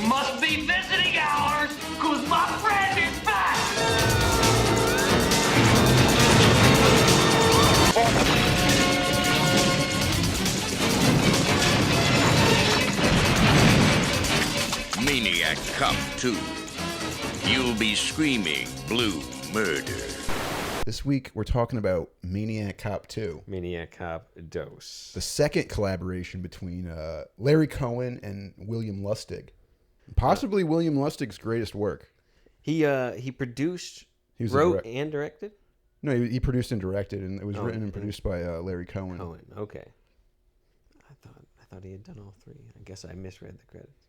Must be visiting hours, cause my friend is back! Maniac Cop2. You'll be screaming blue murder. This week, we're talking about Maniac Cop2. Maniac Cop2. The second collaboration between Larry Cohen and William Lustig. Possibly William Lustig's greatest work. He produced, He wrote, and directed? No, he produced and directed, and it was written and produced by Larry Cohen. Cohen, okay. I thought he had done all three. I guess I misread the credits.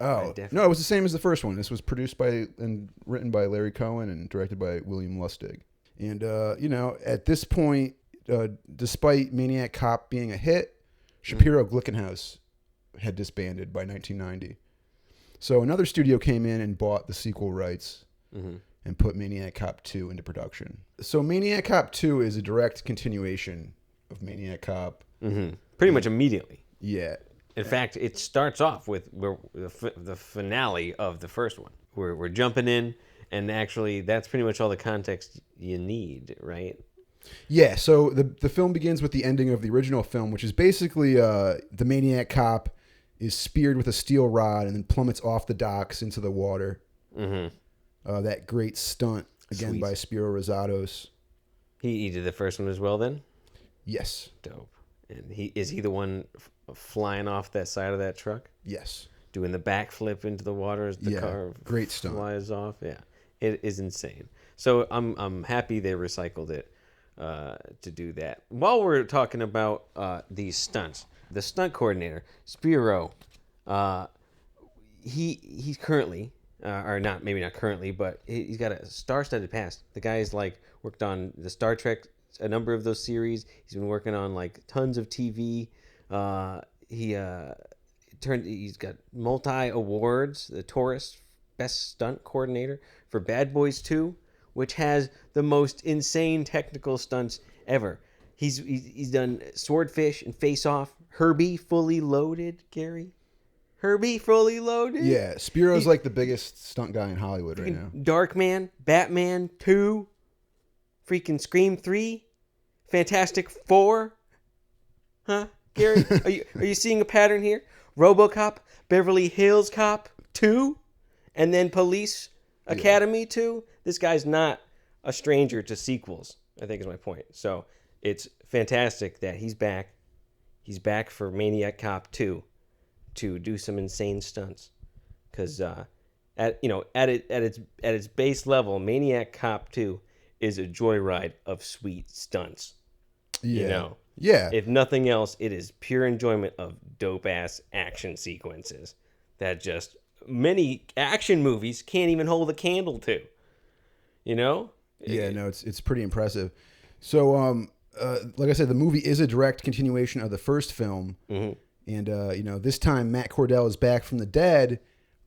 Oh, no, it was the same as the first one. This was produced by and written by Larry Cohen and directed by William Lustig. And, at this point, despite Maniac Cop being a hit, Shapiro Glickenhaus had disbanded by 1990. So another studio came in and bought the sequel rights and put Maniac Cop 2 into production. So Maniac Cop 2 is a direct continuation of Maniac Cop. Pretty much immediately. Yeah. In fact, it starts off with the finale of the first one. We're jumping in, and actually, that's pretty much all the context you need, right? Yeah, so the film begins with the ending of the original film, which is basically the Maniac Cop is speared with a steel rod and then plummets off the docks into the water. That great stunt, again, by Spiro Rosatos. He did the first one as well, then? Yes. Dope. And is he the one flying off that side of that truck? Yes. Doing the backflip into the water as the car great stunt. Flies off? Yeah. It is insane. So I'm happy they recycled it to do that. While we're talking about these stunts, the stunt coordinator, Spiro, he's currently, or not, maybe not currently, but he's got a star-studded past. The guy's worked on the Star Trek, a number of those series. He's been working on tons of TV. He's got multi-awards, the Taurus Best Stunt Coordinator for Bad Boys 2, which has the most insane technical stunts ever. He's done Swordfish and Face Off, Herbie Fully Loaded, Gary. Herbie Fully Loaded? Yeah, Spiro's the biggest stunt guy in Hollywood right now. Darkman, Batman 2, freaking Scream 3, Fantastic 4. Huh, Gary? Are you seeing a pattern here? RoboCop, Beverly Hills Cop 2, and then Police Academy 2. This guy's not a stranger to sequels, I think is my point. So it's fantastic that he's back. He's back for Maniac Cop 2 to do some insane stunts. Because at its base level, Maniac Cop 2 is a joyride of sweet stunts. Yeah. Yeah. If nothing else, it is pure enjoyment of dope-ass action sequences that just many action movies can't even hold a candle to. Yeah, no, it's pretty impressive. So, like I said, the movie is a direct continuation of the first film. And, this time Matt Cordell is back from the dead,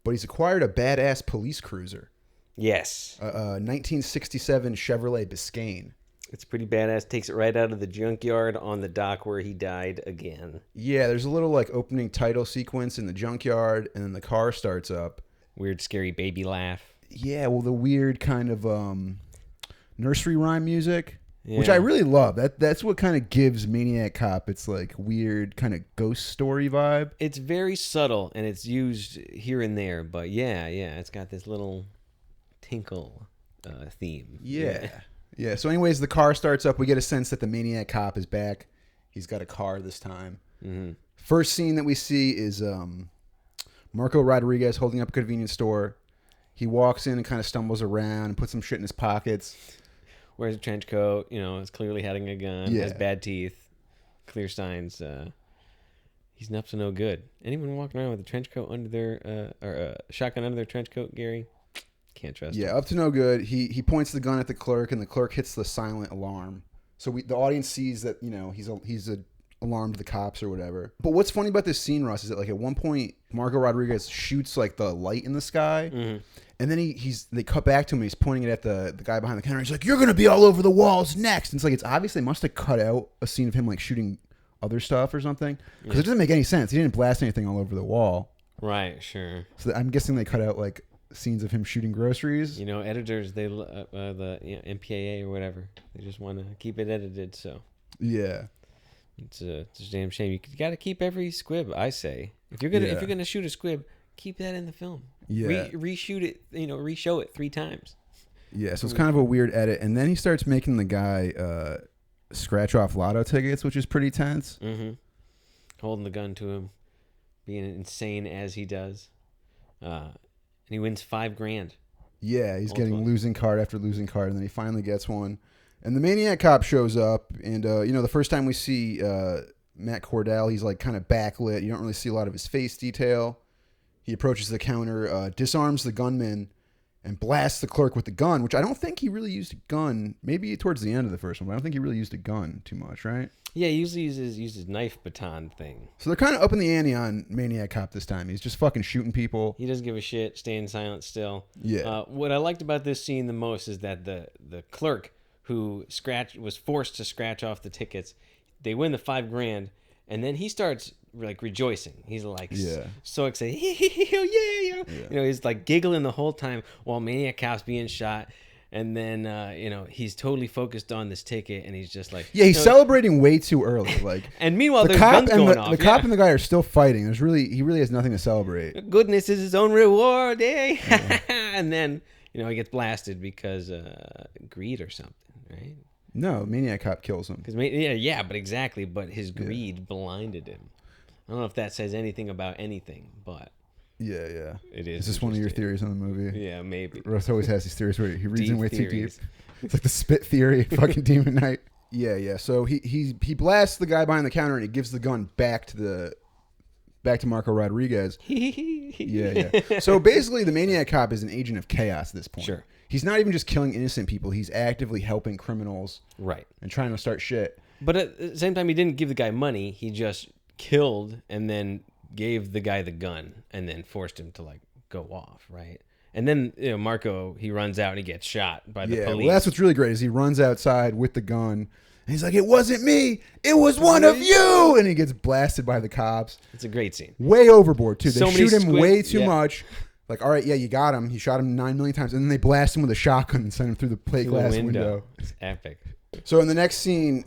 but he's acquired a badass police cruiser. Yes. 1967 Chevrolet Biscayne. It's pretty badass. Takes it right out of the junkyard on the dock where he died again. Yeah, there's a little opening title sequence in the junkyard, and then the car starts up. Weird, scary baby laugh. Yeah, well, the weird kind of nursery rhyme music, which I really love. That's what kind of gives Maniac Cop its weird kind of ghost story vibe. It's very subtle, and it's used here and there, but yeah, it's got this little tinkle theme. Yeah, so anyways, the car starts up. We get a sense that the Maniac Cop is back. He's got a car this time. First scene that we see is Marco Rodriguez holding up a convenience store. He walks in and kind of stumbles around and puts some shit in his pockets. Wears a trench coat, is clearly having a gun, has bad teeth, clear signs. He's up to no good. Anyone walking around with a trench coat under their, or a shotgun under their trench coat, Gary? Can't trust him. Yeah, up to no good. He points the gun at the clerk, and the clerk hits the silent alarm. So the audience sees that he's alarmed the cops or whatever. But what's funny about this scene, Russ, is that at one point Marco Rodriguez shoots the light in the sky, and then they cut back to him. And he's pointing it at the guy behind the counter. He's like, "You're gonna be all over the walls next." And it's obvious they must have cut out a scene of him shooting other stuff or something, because it doesn't make any sense. He didn't blast anything all over the wall. Right, sure. So I'm guessing they cut out like scenes of him shooting groceries. You know, editors, the MPAA or whatever, they just want to keep it edited. So Yeah. it's a damn shame. You got to keep every squib. I say, if you're gonna shoot a squib, keep that in the film. Yeah. Reshoot it. Reshow it 3 times. Yeah. So it's kind of a weird edit, and then he starts making the guy scratch off lotto tickets, which is pretty tense. Mm-hmm. Holding the gun to him, being insane as he does, and he wins $5,000. Yeah, he's getting losing card after losing card, and then he finally gets one. And the Maniac Cop shows up, and the first time we see Matt Cordell, he's like kind of backlit. You don't really see a lot of his face detail. He approaches the counter, disarms the gunman, and blasts the clerk with the gun, which I don't think he really used a gun. Maybe towards the end of the first one, but I don't think he really used a gun too much, right? Yeah, he usually uses knife baton thing. So they're kind of up in the ante on Maniac Cop this time. He's just fucking shooting people. He doesn't give a shit, staying silent still. Yeah. What I liked about this scene the most is that the clerk who was forced to scratch off the tickets, they win the $5,000, and then he starts like rejoicing. He's like so excited. Yeah. He's like giggling the whole time while Maniac Cop's being shot. And then, he's totally focused on this ticket, and he's just like... Yeah, he's celebrating way too early. Like, and meanwhile, there's guns going off. The cop and the guy are still fighting. He really has nothing to celebrate. Goodness is his own reward, eh? Yeah. And then, he gets blasted because greed or something, right? No, Maniac Cop kills him. But exactly. But his greed blinded him. I don't know if that says anything about anything, but... Yeah. It is. Is this one of your theories on the movie? Yeah, maybe. Russ always has these theories where he reads Deep in way too deep. theories. It's like the spit theory, fucking Demon Knight. Yeah. So he blasts the guy behind the counter and he gives the gun back to Marco Rodriguez. Yeah. So basically, the Maniac Cop is an agent of chaos at this point. Sure. He's not even just killing innocent people. He's actively helping criminals. Right. And trying to start shit. But at the same time, he didn't give the guy money. He just killed and then gave the guy the gun and then forced him to like go off, right? And then Marco, he runs out and he gets shot by the police. Well, that's what's really great is he runs outside with the gun and he's like, "It wasn't me, it was one of you," and he gets blasted by the cops. It's a great scene. Way overboard too. They So shoot him many way too much. Like, all right, yeah, you got him. He shot him 9 million times, and then they blast him with a shotgun and send him through the plate glass window. It's epic. So in the next scene,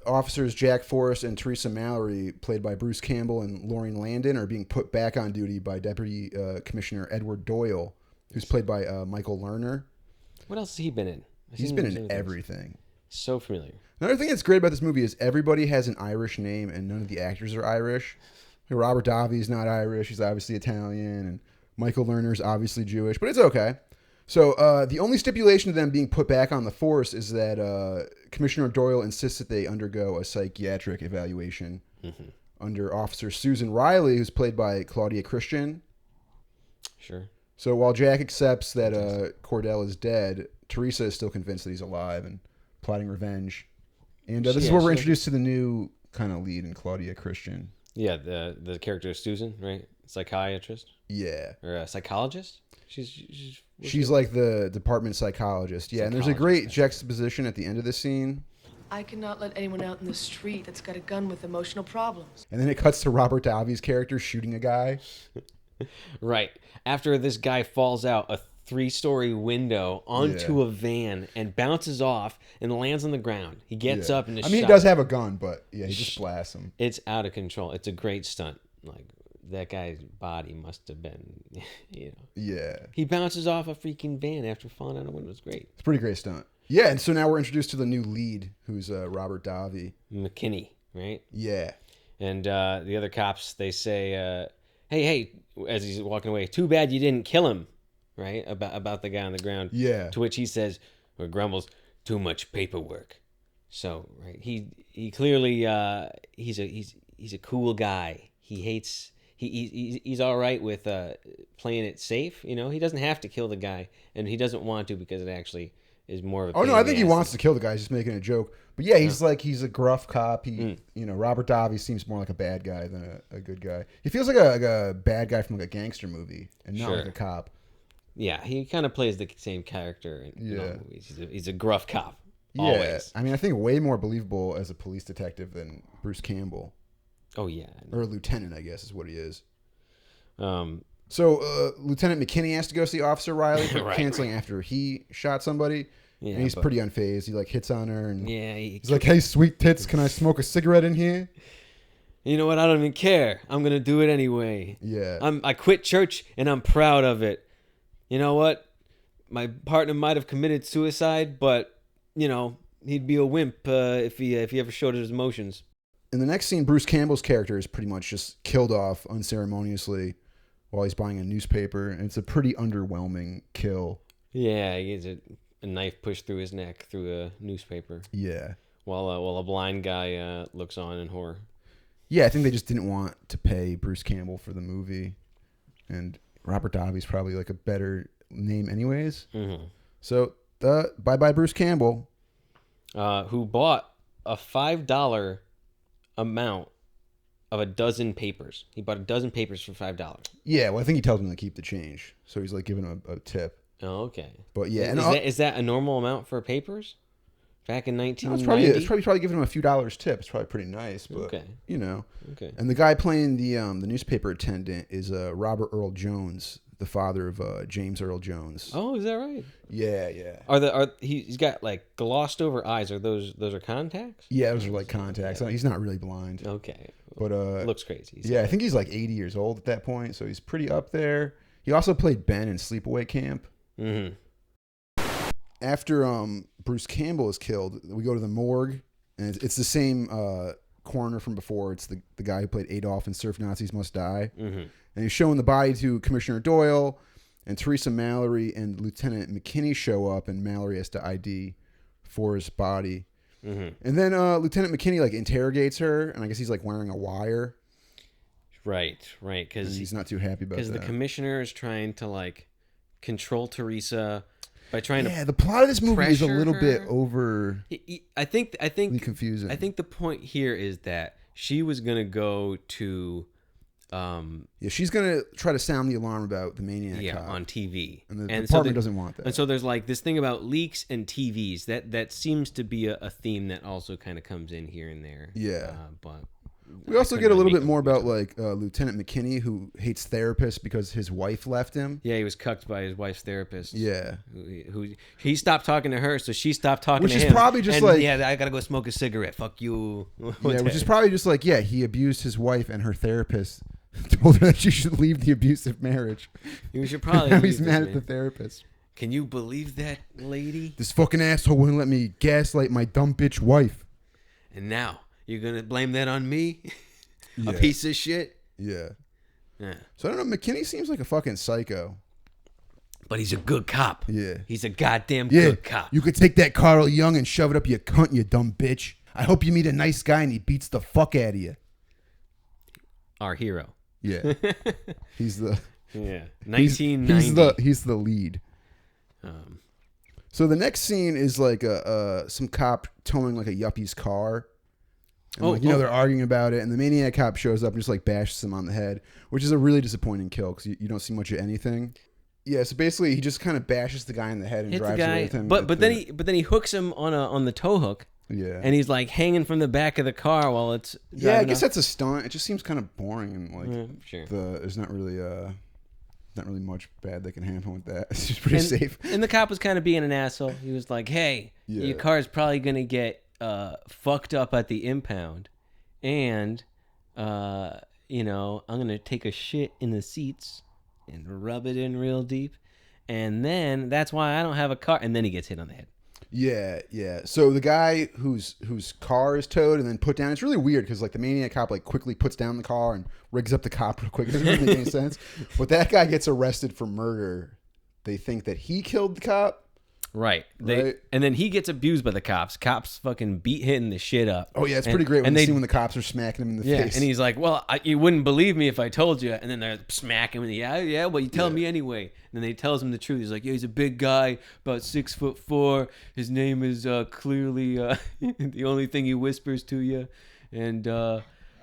officers Jack Forrest and Teresa Mallory, played by Bruce Campbell and Lauren Landon, are being put back on duty by Deputy Commissioner Edward Doyle, who's played by Michael Lerner. What else has he been in? He's been in everything. So familiar. Another thing that's great about this movie is everybody has an Irish name and none of the actors are Irish. Robert Davi is not Irish. He's obviously Italian. And Michael Lerner's obviously Jewish, but it's okay. So the only stipulation of them being put back on the force is that Commissioner Doyle insists that they undergo a psychiatric evaluation under Officer Susan Riley, who's played by Claudia Christian. Sure. So while Jack accepts that Cordell is dead, Teresa is still convinced that he's alive and plotting revenge. And this is where we're introduced to the new kind of lead in Claudia Christian. Yeah, the character is Susan, right? Psychiatrist? Yeah. Or a psychologist? She's like the department psychologist. Yeah, and there's a great juxtaposition at the end of the scene. I cannot let anyone out in the street that's got a gun with emotional problems. And then it cuts to Robert Davi's character shooting a guy. Right. After this guy falls out a 3-story window onto a van and bounces off and lands on the ground. He gets up and is shot. he does have a gun, but he just blasts him. It's out of control. It's a great stunt. Like, that guy's body must have been, Yeah. He bounces off a freaking van after falling out a window. It's great. It's a pretty great stunt. Yeah, and so now we're introduced to the new lead, who's Robert Davi. McKinney, right? Yeah. And the other cops, they say, hey, as he's walking away, too bad you didn't kill him, right? About the guy on the ground. Yeah. To which he says, or grumbles, too much paperwork. So, right, he clearly, he's a cool guy. He hates... He's all right with playing it safe, He doesn't have to kill the guy, and he doesn't want to because it actually is more of a... Oh, no, I think he wants to kill the guy. He's just making a joke. But yeah, he's he's a gruff cop. Robert Davi seems more like a bad guy than a good guy. He feels like a bad guy from like a gangster movie and not like a cop. Yeah, he kind of plays the same character in all movies. He's a gruff cop, always. I mean, I think way more believable as a police detective than Bruce Campbell. Oh, yeah. Or a lieutenant, I guess, is what he is. So Lieutenant McKinney has to go see Officer Riley for Right. canceling after he shot somebody. Yeah, and he's pretty unfazed. He like hits on her and Yeah, he's like, "Hey, sweet tits, can I smoke a cigarette in here?" you know what? I don't even care. I'm gonna do it anyway. Yeah. I quit church and I'm proud of it. You know what? My partner might have committed suicide, but you know he'd be a wimp if he ever showed his emotions. In the next scene, Bruce Campbell's character is pretty much just killed off unceremoniously while he's buying a newspaper, and it's a pretty underwhelming kill. Yeah, he gets a knife pushed through his neck through a newspaper. Yeah. While a blind guy looks on in horror. Yeah, I think they just didn't want to pay Bruce Campbell for the movie, and Robert Davi's probably like a better name anyways. Mm-hmm. So, bye-bye Bruce Campbell. Who bought a $5 amount of a dozen papers. He bought a dozen papers for $5. Yeah, well, I think he tells him to keep the change, so he's like giving him a tip. Oh, okay. But yeah, is that a normal amount for papers? Back in 1990? No, it's probably giving him a few dollars tip. It's probably pretty nice, but Okay. you know. Okay. And the guy playing the newspaper attendant is Robert Earl Jones, the father of James Earl Jones. Oh, is that right? Yeah. He's got like glossed over eyes. Are those are contacts? Yeah, those are like contacts. He's not really blind. Okay. But looks crazy. Yeah, I think he's like 80 years old at that point, so he's pretty up there. He also played Ben in Sleepaway Camp. Mm-hmm. After Bruce Campbell is killed, we go to the morgue, and it's the same coroner from before. It's the guy who played Adolf in Surf Nazis Must Die. Mm-hmm. And he's showing the body to Commissioner Doyle, and Teresa Mallory and Lieutenant McKinney show up, and Mallory has to ID for his body. Mm-hmm. And then Lieutenant McKinney like interrogates her, and I guess he's like wearing a wire. Right. Because He's not too happy about that. Because the commissioner is trying to like control Teresa by trying to. The plot of this movie is a pressure little her. bit over. I think confusing. I think the point here is that she was gonna go to. Yeah, she's gonna try to sound the alarm about the Maniac Cop on TV, and the so department doesn't want that. And so there's like this thing about leaks and TVs that seems to be a theme that also kind of comes in here and there. Yeah, but we also get a little bit more about like Lieutenant McKinney, who hates therapists because his wife left him. Yeah, he was cucked by his wife's therapist. Yeah, who he stopped talking to her, so she stopped talking to him. Which is probably just and, like, yeah, I gotta go smoke a cigarette. Fuck you. Yeah, which is probably just like, yeah, he abused his wife, and her therapist told her that she should leave the abusive marriage. You should probably. Now he's mad at the therapist. Can you believe that, lady? This fucking asshole wouldn't let me gaslight my dumb bitch wife. And now you're gonna blame that on me? Yeah. A piece of shit? Yeah. Yeah. So I don't know. McKinney seems like a fucking psycho. But he's a good cop. Yeah. He's a goddamn good cop. You could take that Carl Young and shove it up your cunt, you dumb bitch. I hope you meet a nice guy and he beats the fuck out of you. Our hero. Yeah. He's the 1990. He's the lead. So the next scene is like some cop towing like a yuppie's car. And they're arguing about it, and the Maniac Cop shows up and just like bashes him on the head, which is a really disappointing kill because you don't see much of anything. Yeah, so basically he just kind of bashes the guy in the head and drives away with him. But then he hooks him on the tow hook. Yeah. And he's like hanging from the back of the car while it's I guess that's a stunt. It just seems kind of boring and like sure. There's not really much bad that can happen with that. It's just pretty safe. And the cop was kind of being an asshole. He was like, "Hey, your car's probably gonna get fucked up at the impound, and I'm gonna take a shit in the seats and rub it in real deep, and then that's why I don't have a car." And then he gets hit on the head. Yeah. So the guy whose car is towed and then put down, it's really weird because like the Maniac Cop like quickly puts down the car and rigs up the cop real quick. It doesn't really make any sense. But that guy gets arrested for murder. They think that he killed the cop. Right. And then he gets abused by the cops. Cops fucking hitting the shit up. Oh yeah, it's pretty great when the cops are smacking him in the face. And he's like, "Well, you wouldn't believe me if I told you." And then they're smacking him. Yeah. Well, you tell me anyway. And then they tells him the truth. He's like, "Yeah, he's a big guy, about 6'4". His name is clearly the only thing he whispers to you, and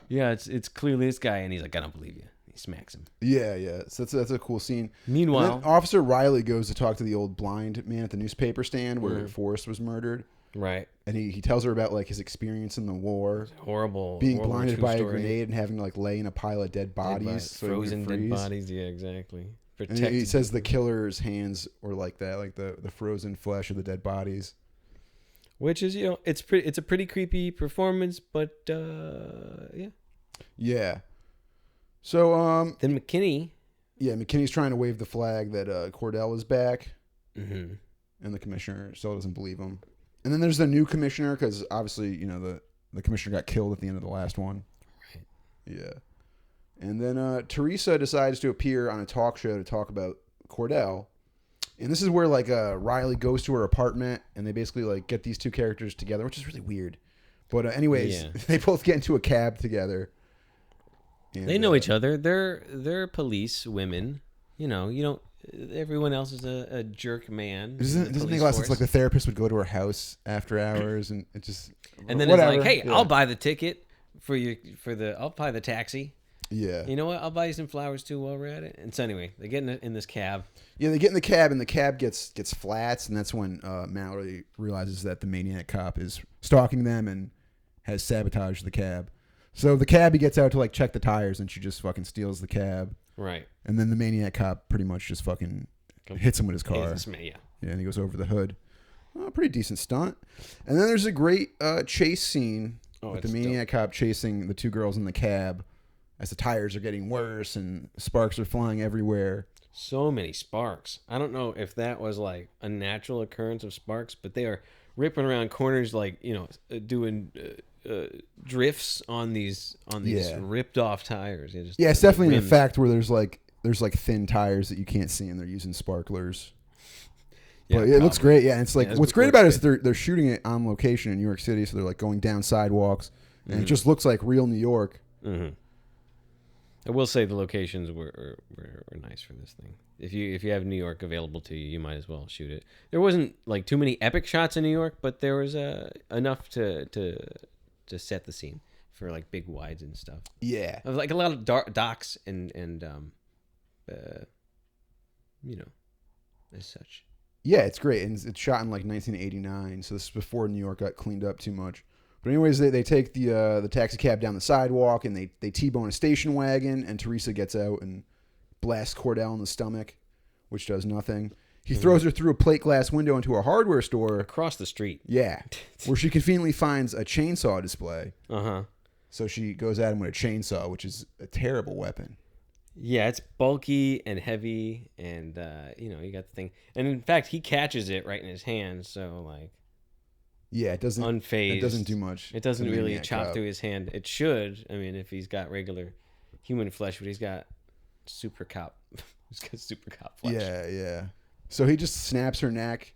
it's clearly this guy." And he's like, "I don't believe you." He smacks him. Yeah. So that's a cool scene. Meanwhile, Officer Riley goes to talk to the old blind man at the newspaper stand where Forrest was murdered. Right. And he tells her about like his experience in the war, Horrible. being horrible blinded true by story. a grenade and having to like lay in a pile of dead bodies, so he wouldn't frozen dead freeze. bodies. Yeah, exactly. And Protected. he says the killer's hands were like that, like the frozen flesh of the dead bodies. Which is, it's a pretty creepy performance, but yeah. Yeah. So Then McKinney. yeah, McKinney's trying to wave the flag that Cordell is back, Mm-hmm. and the commissioner still doesn't believe him. And then there's the new commissioner because obviously the commissioner got killed at the end of the last one. Right. Yeah. And then Teresa decides to appear on a talk show to talk about Cordell. And this is where like Riley goes to her apartment and they basically like get these two characters together, which is really weird. But anyways, Yeah. they both get into a cab together. And, They know each other. They're police women. You don't. Everyone else is a jerk man. Doesn't make a lot of sense. Like the therapist would go to her house after hours, and it just and then whatever. it's like, hey, Yeah. I'll buy the ticket I'll buy the taxi. Yeah. You know what? I'll buy you some flowers too while we're at it. And so anyway, they get in this cab. Yeah, they get in the cab, and the cab gets flats, and that's when Mallory realizes that the Maniac Cop is stalking them and has sabotaged the cab. So the cabbie gets out to like check the tires, and she just fucking steals the cab. Right. And then the Maniac Cop pretty much just fucking hits him with his car. Yeah. Yeah, and he goes over the hood. Pretty decent stunt. And then there's a great chase scene with the it's Maniac Cop chasing the two girls in the cab as the tires are getting worse and sparks are flying everywhere. So many sparks. I don't know if that was like a natural occurrence of sparks, but they are ripping around corners like, doing drifts on these Yeah. ripped off tires. Yeah, it's definitely an rims. effect where there's like thin tires that you can't see and they're using sparklers. Yeah, But it looks probably. great. Yeah, and it's like Yeah, what's it great looks about it is good. they're shooting it on location in New York City, so they're like going down sidewalks, and Mm-hmm. it just looks like real New York. Mm-hmm. I will say the locations were nice for this thing. If you have New York available to you, you might as well shoot it. There wasn't like too many epic shots in New York, but there was enough to set the scene for like big wides and stuff. Yeah, Of like a lot of docks and as such. yeah, it's great, and it's shot in like 1989, so this is before New York got cleaned up too much. But anyways, they take the taxi cab down the sidewalk, and they T-bone a station wagon, and Teresa gets out and blasts Cordell in the stomach, which does nothing. He throws her through a plate glass window into a hardware store. Across the street. Yeah, where she conveniently finds a chainsaw display. Uh-huh. So she goes at him with a chainsaw, which is a terrible weapon. Yeah, it's bulky and heavy, and you got the thing. And in fact, he catches it right in his hand, so like Yeah, it doesn't. unfazed. It doesn't do much. It doesn't to really Maniac chop Cop. through his hand. It should. I mean, if he's got regular human flesh, but he's got super cop. He's got super cop flesh. Yeah, yeah. So he just snaps her neck.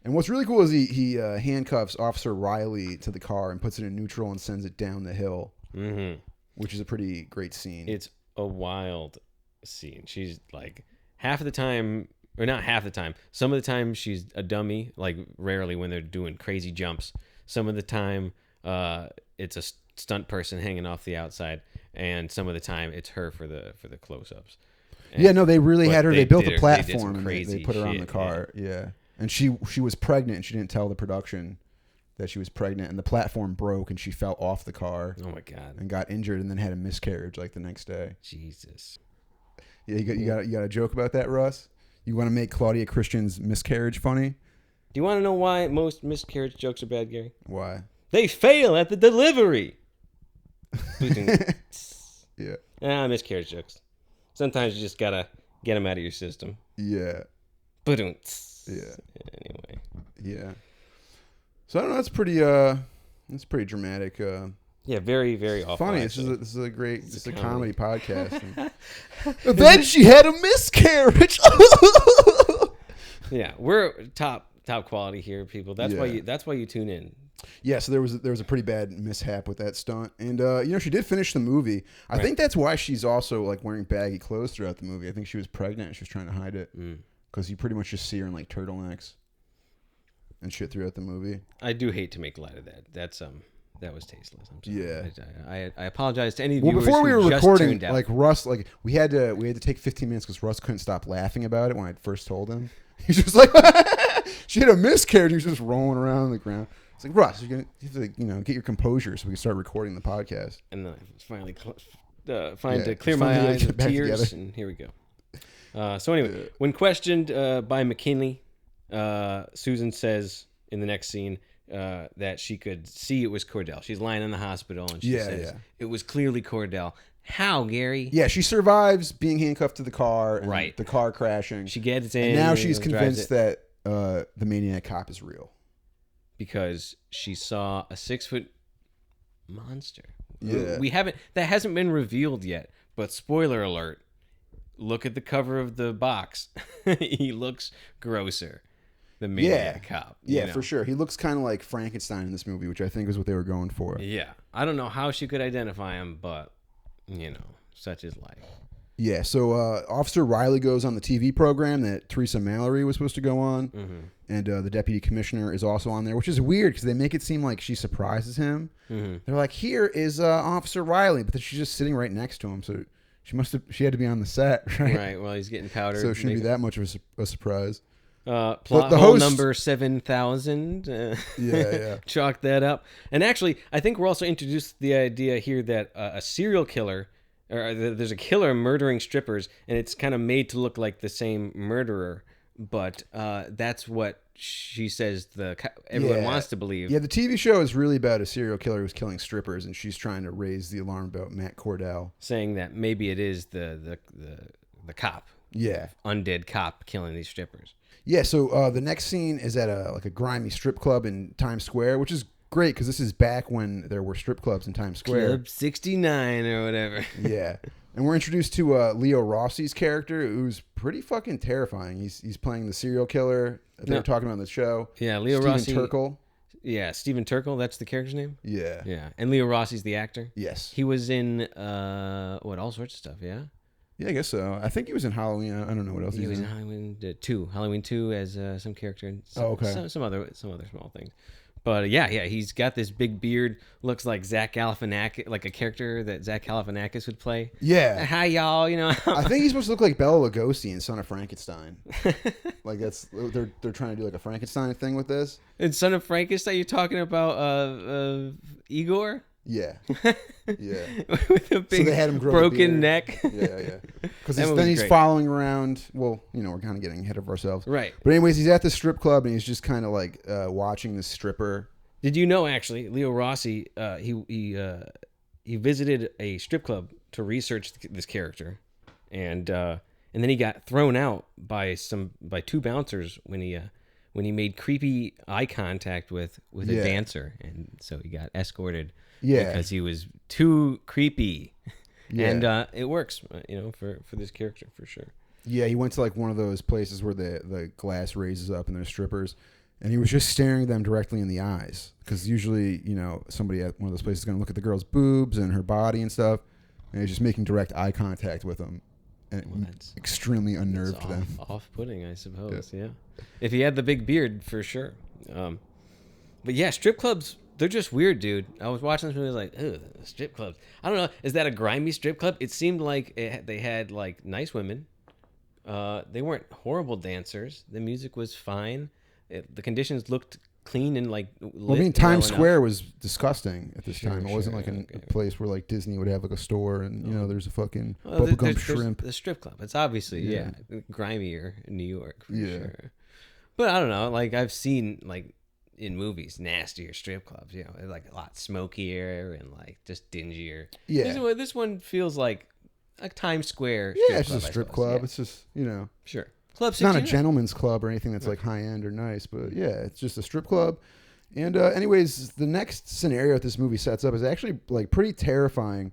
And what's really cool is he handcuffs Officer Riley to the car and puts it in neutral and sends it down the hill, Mm-hmm. which is a pretty great scene. It's a wild scene. She's like half of the time, or not half the time. Some of the time she's a dummy. Like rarely when they're doing crazy jumps. Some of the time, it's a stunt person hanging off the outside, and some of the time it's her for the close-ups. Yeah, no, they really but had her. they They built did a her- they did some platform and they crazy put her on the shit, car. Yeah. And she was pregnant and she didn't tell the production that she was pregnant, and the platform broke and she fell off the car Oh my god, and got injured and then had a miscarriage like the next day. Jesus. Yeah, you got a joke about that, Russ? You want to make Claudia Christian's miscarriage funny? Do you want to know why most miscarriage jokes are bad, Gary? Why? They fail at the delivery. Yeah. Miscarriage jokes. Sometimes you just gotta get them out of your system. Yeah. Yeah. Yeah. Anyway. Yeah. So I don't know. That's pretty dramatic. Yeah, very, very awful. Funny. actually. This is a comedy comedy. podcast. And then she had a miscarriage. Yeah, we're top quality here, people. That's why Yeah. you tune in. Yeah, so there was a pretty bad mishap with that stunt, and she did finish the movie. I think that's why she's also like wearing baggy clothes throughout the movie. I think she was pregnant and she was trying to hide it because you pretty much just see her in like turtlenecks and shit throughout the movie. I do hate to make light of that. That was tasteless. I'm sorry. Yeah. I apologize to any Well, viewers before we who were just recording, tuned out. like Russ, like we had to take 15 minutes because Russ couldn't stop laughing about it when I first told him. He's just like, she had a miscarriage. He was just rolling around on the ground. It's like, Russ, you have to get your composure so we can start recording the podcast. And then I finally to clear finally my eyes get of back tears, together. and here we go. So anyway, when questioned by McKinley, Susan says in the next scene that she could see it was Cordell. She's lying in the hospital, and she says it was clearly Cordell. How, Gary? Yeah, she survives being handcuffed to the car and the car crashing. She gets in. And now she's convinced that the Maniac Cop is real. Because she saw a 6-foot monster. Yeah. That hasn't been revealed yet, but spoiler alert, look at the cover of the box. He looks grosser. The Maniac Cop. Yeah, for sure. He looks kind of like Frankenstein in this movie, which I think is what they were going for. Yeah. I don't know how she could identify him, but, such is life. Yeah, so Officer Riley goes on the TV program that Teresa Mallory was supposed to go on, and the deputy commissioner is also on there, which is weird because they make it seem like she surprises him. They're like, "Here is Officer Riley," but then she's just sitting right next to him, so she had to be on the set, right? Right. Well, he's getting powdered. So it shouldn't be that much of a surprise. Plot the hole host, number 7,000. Yeah. Chalk that up. And actually, I think we're also introduced the idea here that a serial killer. Or there's a killer murdering strippers, and it's kind of made to look like the same murderer, but that's what she says everyone wants to believe. Yeah, the TV show is really about a serial killer who's killing strippers, and she's trying to raise the alarm about Matt Cordell, saying that maybe it is the cop, undead cop killing these strippers. Yeah, so the next scene is at a grimy strip club in Times Square, which is great because this is back when there were strip clubs in Times Square. Club 69 or whatever. Yeah. And we're introduced to Leo Rossi's character, who's pretty fucking terrifying. He's playing the serial killer that they were talking about on the show. Yeah, Leo Steven Rossi. Turkel. Yeah, Steven Turkel, that's the character's name? Yeah. Yeah. And Leo Rossi's the actor? Yes. He was in, all sorts of stuff, yeah? Yeah, I guess so. I think he was in Halloween. I don't know what else he he's was in. Halloween 2 as some character. And some other small things. But yeah, he's got this big beard. Looks like Zach Galifianakis, like a character that Zach Galifianakis would play. Yeah. Hi, y'all. I think he's supposed to look like Bela Lugosi in Son of Frankenstein. Like they're trying to do like a Frankenstein thing with this. In Son of Frankenstein, you're talking about Igor? Yeah. Yeah. With a big so they had him grow broken neck. Yeah. Because then he's following around. Well, we're kind of getting ahead of ourselves. Right. But anyways, he's at the strip club and he's just kind of like watching the stripper. Did you know, actually, Leo Rossi, he visited a strip club to research this character, and then he got thrown out by two bouncers when he made creepy eye contact with a dancer, and so he got escorted. Yeah. Because he was too creepy. Yeah. And it works, for this character for sure. Yeah, he went to like one of those places where the glass raises up and there's strippers, and he was just staring them directly in the eyes. Because usually, somebody at one of those places is going to look at the girl's boobs and her body and stuff, and he's just making direct eye contact with them. And extremely unnerved them. Off-putting, I suppose, yeah. If he had the big beard, for sure. But yeah, strip clubs... They're just weird, dude. I was watching this movie, I was like, ugh, strip clubs. I don't know. Is that a grimy strip club? It seemed like they had, like, nice women. They weren't horrible dancers. The music was fine. The conditions looked clean and, like, lit. Well, I mean, Times Square was disgusting at this time. It wasn't like a place where, like, Disney would have, like, a store and, there's a fucking bubblegum shrimp. The strip club. It's obviously, grimier in New York, for sure. But I don't know. Like, I've seen, like, in movies, nastier strip clubs, like a lot smokier and like just dingier. Yeah, this one feels like a Times Square. Yeah, it's just a strip club. Yeah. It's just sure. Club. It's not a gentleman's club or anything that's like high end or nice, but yeah, it's just a strip club. And anyways, the next scenario that this movie sets up is actually like pretty terrifying,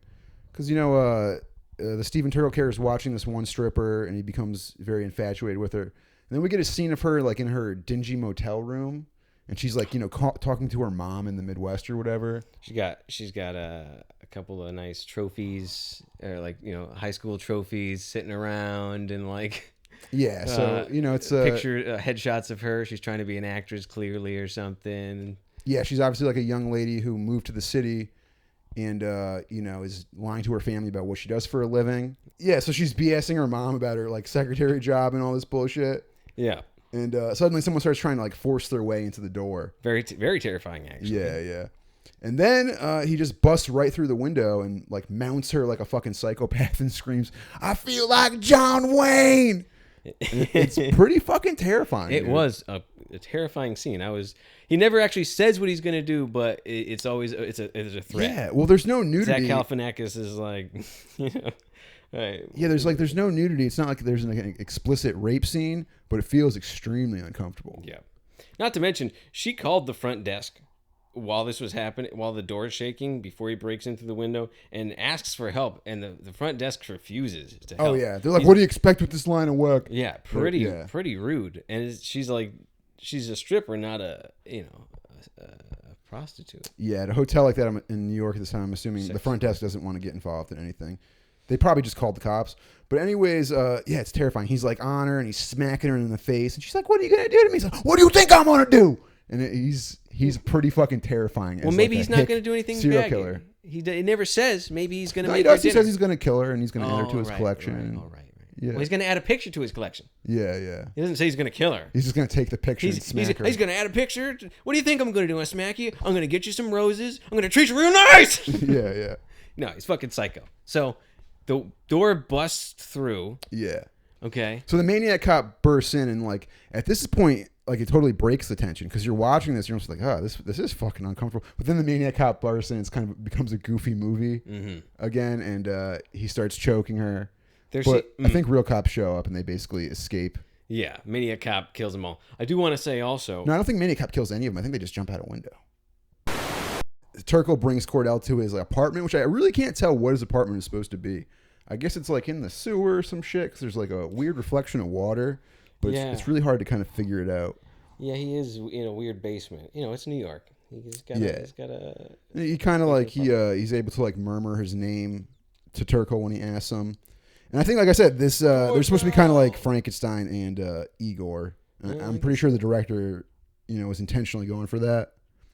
because the Steven Turkel character is watching this one stripper and he becomes very infatuated with her. And then we get a scene of her like in her dingy motel room. And she's like, talking to her mom in the Midwest or whatever. She's got a couple of nice trophies, or like high school trophies sitting around, and like so it's a picture headshots of her. She's trying to be an actress clearly or something. Yeah, she's obviously like a young lady who moved to the city, and is lying to her family about what she does for a living. Yeah, so she's BSing her mom about her like secretary job and all this bullshit. Yeah. And suddenly someone starts trying to like force their way into the door. Very terrifying, actually. Yeah. And then he just busts right through the window and like mounts her like a fucking psychopath and screams, "I feel like John Wayne." It's pretty fucking terrifying. It was a terrifying scene. He never actually says what he's going to do, but it's always it's a threat. Yeah. Well, there's no nudity. Zach Galifianakis is like, right. Yeah, there's no nudity. It's not like there's an explicit rape scene, but it feels extremely uncomfortable. Yeah. Not to mention, she called the front desk while this was happening, while the door's shaking, before he breaks into the window, and asks for help, and the front desk refuses to help. Oh yeah, they're like, "What do you expect with this line of work?" Yeah, pretty rude. And she's like, she's a stripper, not a prostitute. Yeah, at a hotel like that in New York at this time, I'm assuming the front desk doesn't want to get involved in anything. They probably just called the cops. But anyways, yeah, it's terrifying. He's like on her and he's smacking her in the face, and she's like, "What are you gonna do to me?" He's like, "What do you think I'm gonna do?" And he's pretty fucking terrifying. Well, maybe he's not gonna do anything serial bad. Killer. He never says. Maybe he's gonna. No, make he does. her He says he's gonna kill her and he's gonna add her to his collection. Right. Yeah. Well, he's gonna add a picture to his collection. Yeah. He doesn't say he's gonna kill her. He's just gonna take the picture and smack her. He's gonna add a picture. What do you think I'm gonna do? I smack you? I'm gonna get you some roses. I'm gonna treat you real nice. Yeah. No, he's fucking psycho. So the door busts through. Yeah. Okay. So the Maniac Cop bursts in, and like at this point, like it totally breaks the tension because you're watching this, you're just like, "Oh, this is fucking uncomfortable." But then the Maniac Cop bursts in, it's kind of becomes a goofy movie again, and he starts choking her. I think real cops show up and they basically escape. Yeah, Maniac Cop kills them all. I do want to say also. No, I don't think Maniac Cop kills any of them. I think they just jump out a window. Turkle brings Cordell to his apartment, which I really can't tell what his apartment is supposed to be. I guess it's like in the sewer or some shit because there's like a weird reflection of water, but it's really hard to kind of figure it out. Yeah, he is in a weird basement. It's New York. He's got a. He kind of like he's able to like murmur his name to Turkle when he asks him. And I think, like I said, they're supposed to be kind of like Frankenstein and Igor. I'm pretty sure the director, was intentionally going for that.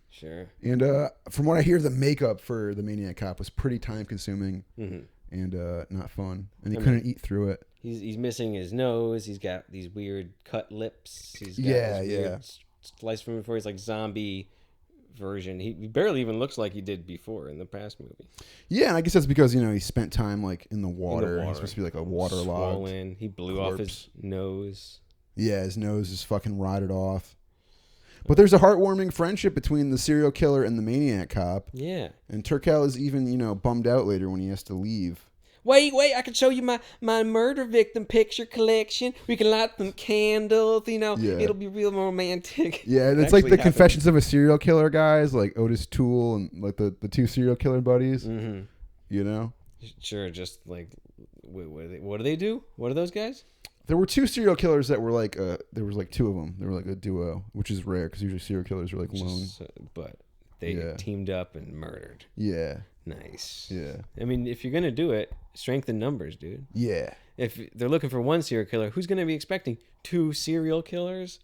Sure. And from what I hear, the makeup for the Maniac Cop was pretty time-consuming and not fun. And he couldn't eat through it. He's missing his nose. He's got these weird cut lips. He's got weird slice from before. He's like zombie version. He barely even looks like he did before in the past movie. Yeah, and I guess that's because he spent time like in the water. He's supposed to be like a waterlogged. Swollen. He blew off his nose. Yeah, his nose is fucking rotted off. But there's a heartwarming friendship between the serial killer and the Maniac Cop. Yeah. And Turkle is even bummed out later when he has to leave. Wait, I can show you my murder victim picture collection. We can light some candles, It'll be real romantic. Yeah, and it's like the Confessions of a Serial Killer guys, like Otis Toole and like the two serial killer buddies. Mm-hmm. Sure, just like, what do they do? What are those guys? There were two serial killers that were like, there was like two of them. They were like a duo, which is rare because usually serial killers are like lone. But they teamed up and murdered. Yeah. Nice. Yeah. I mean, if you're going to do it, strengthen numbers, dude. Yeah. If they're looking for one serial killer, who's going to be expecting two serial killers?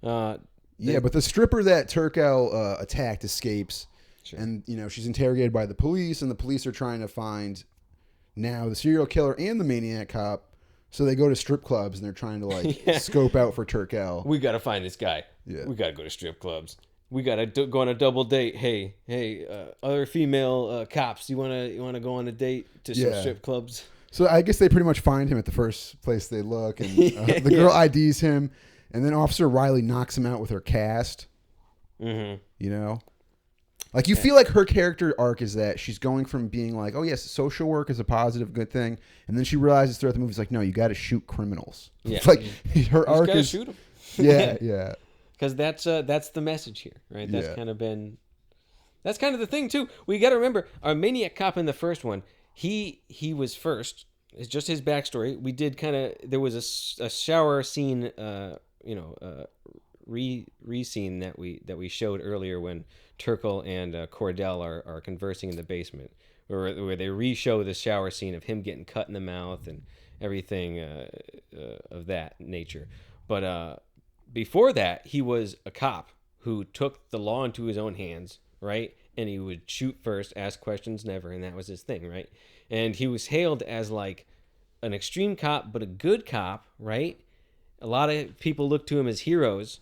But the stripper that Turkle attacked escapes. Sure. And, she's interrogated by the police, and the police are trying to find now the serial killer and the Maniac Cop. So they go to strip clubs, and they're trying to, scope out for Turkle. We got to find this guy. Yeah. We got to go to strip clubs. We gotta go on a double date. Hey, other female cops, you wanna go on a date to some strip clubs? So I guess they pretty much find him at the first place they look, and the girl IDs him, and then Officer Riley knocks him out with her cast. Mm-hmm. Like you feel like her character arc is that she's going from being like, oh yes, social work is a positive, good thing, and then she realizes throughout the movie, it's like, no, you got to shoot criminals. Yeah, it's like her arc is shoot them. Yeah. Because that's the message here, right? That's kind of the thing too. We got to remember our Maniac Cop in the first one. He was first. It's just his backstory. We did there was a shower scene, re-scene that we showed earlier when Turkle and Cordell are conversing in the basement, where they re-show the shower scene of him getting cut in the mouth and everything of that nature, but. Before that, he was a cop who took the law into his own hands, right? And he would shoot first, ask questions never, and that was his thing, right? And he was hailed as like an extreme cop, but a good cop, right? a lot of people look to him as heroes,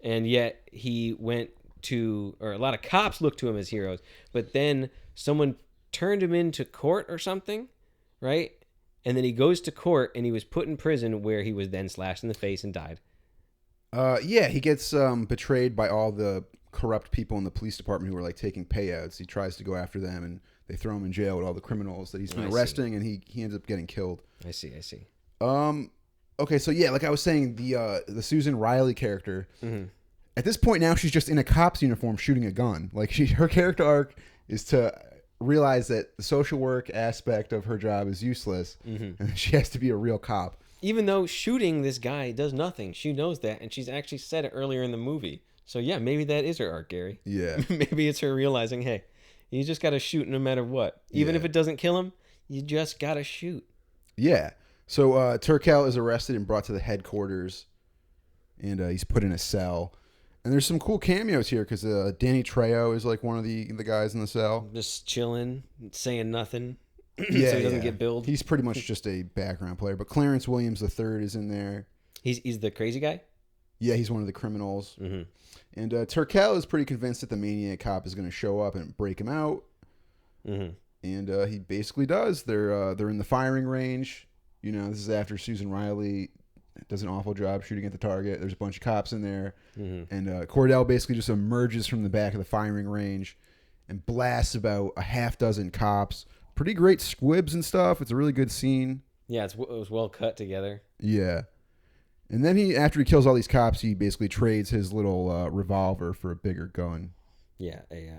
and yet he went to, or a lot of cops look to him as heroes, but then someone turned him into court or something, right? And then he goes to court and he was put in prison where he was then slashed in the face and died. Yeah, he gets betrayed by all the corrupt people in the police department who are like taking payouts. He tries to go after them, and they throw him in jail with all the criminals that he's been arresting, and he ends up getting killed. I see. Okay, so yeah, like I was saying, the Susan Riley character. Mm-hmm. At this point now, she's just in a cop's uniform shooting a gun. Like her character arc is to realize that the social work aspect of her job is useless, and she has to be a real cop. Even though shooting this guy does nothing, she knows that, and she's actually said it earlier in the movie. So yeah, maybe that is her arc, Gary. Yeah. Maybe it's her realizing, hey, you just got to shoot no matter what. Even if it doesn't kill him, you just got to shoot. Yeah. So Turkel is arrested and brought to the headquarters, and he's put in a cell. And there's some cool cameos here because Danny Trejo is like one of the guys in the cell. Just chilling, saying nothing. Yeah, so he doesn't get billed. He's pretty much just a background player. But Clarence Williams III is in there. He's the crazy guy? Yeah, he's one of the criminals. Mm-hmm. And Turkel is pretty convinced that the Maniac Cop is going to show up and break him out. Mm-hmm. And he basically does. They're in the firing range. You know, this is after Susan Riley does an awful job shooting at the target. There's a bunch of cops in there. Mm-hmm. And Cordell basically just emerges from the back of the firing range and blasts about a half dozen cops. Pretty great squibs and stuff. It's a really good scene. Yeah, it was well cut together. Yeah. And then after he kills all these cops, he basically trades his little revolver for a bigger gun. Yeah, a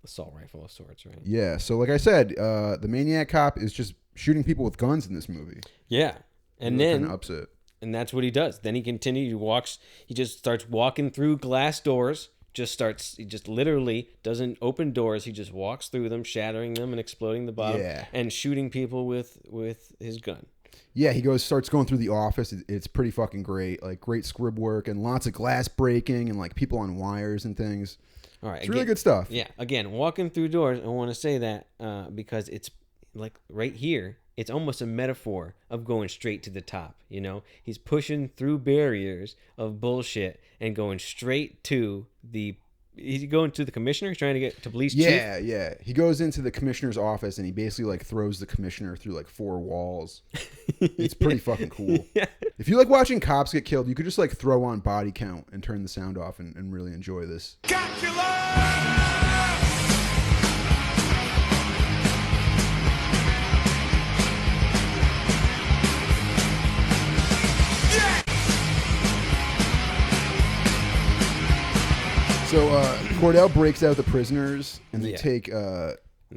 assault rifle of sorts, right? Yeah. So like I said, the Maniac Cop is just shooting people with guns in this movie. Yeah. And It then kinda ups it. And that's what he does. Then he continues. He just starts walking through glass doors. He just literally doesn't open doors. He just walks through them, shattering them and exploding the bottom, and shooting people with his gun. Yeah, he starts going through the office. It's pretty fucking great. Like great scrib work and lots of glass breaking and like people on wires and things. All right, it's really good stuff. Yeah, again, walking through doors. I want to say that because it's like right here. It's almost a metaphor of going straight to the top, you know? He's pushing through barriers of bullshit and going straight to he's going to the commissioner. He's trying to get to police chief. Yeah. He goes into the commissioner's office and he basically like throws the commissioner through like 4 walls. It's pretty fucking cool. Yeah. If you like watching cops get killed, you could just like throw on body count and turn the sound off and really enjoy this. So Cordell breaks out the prisoners, and they take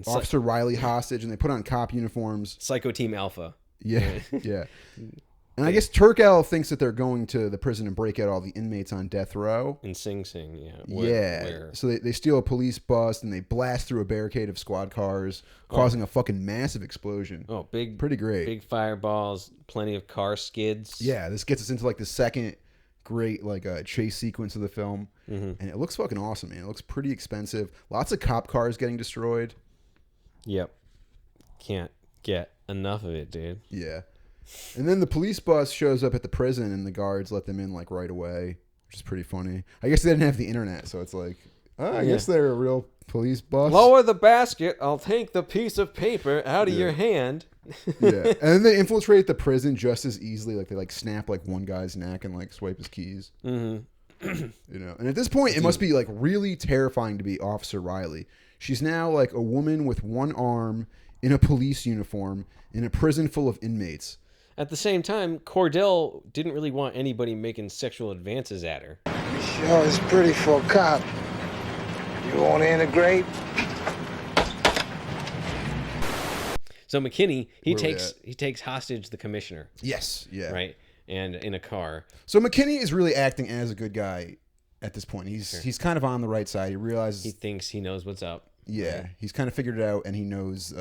Officer Riley hostage, and they put on cop uniforms. Psycho Team Alpha. Yeah. And I guess Turkel thinks that they're going to the prison and break out all the inmates on death row. In Sing Sing, yeah. Where? So they steal a police bus, and they blast through a barricade of squad cars, causing a fucking massive explosion. Oh, pretty great. Big fireballs, plenty of car skids. Yeah, this gets us into like the second great like chase sequence of the film, and it looks fucking awesome, man. It looks pretty expensive. Lots of cop cars getting destroyed. Yep. Can't get enough of it, dude. Yeah. And then the police bus shows up at the prison, and the guards let them in like right away, which is pretty funny. I guess they didn't have the internet, so it's like, I guess they're a real police bus. Lower the basket. I'll take the piece of paper out of your hand. Yeah. And then they infiltrate the prison just as easily. Like they like snap like one guy's neck and like swipe his keys. Mm-hmm. You know. And at this point, it must be like really terrifying to be Officer Riley. She's now like a woman with one arm in a police uniform in a prison full of inmates. At the same time, Cordell didn't really want anybody making sexual advances at her. Sure is pretty for a cop. You want to integrate? So McKinney, he takes hostage the commissioner. Yes, yeah. Right? And in a car. So McKinney is really acting as a good guy at this point. He's kind of on the right side. He realizes... He thinks he knows what's up. Yeah, right? He's kind of figured it out, and he knows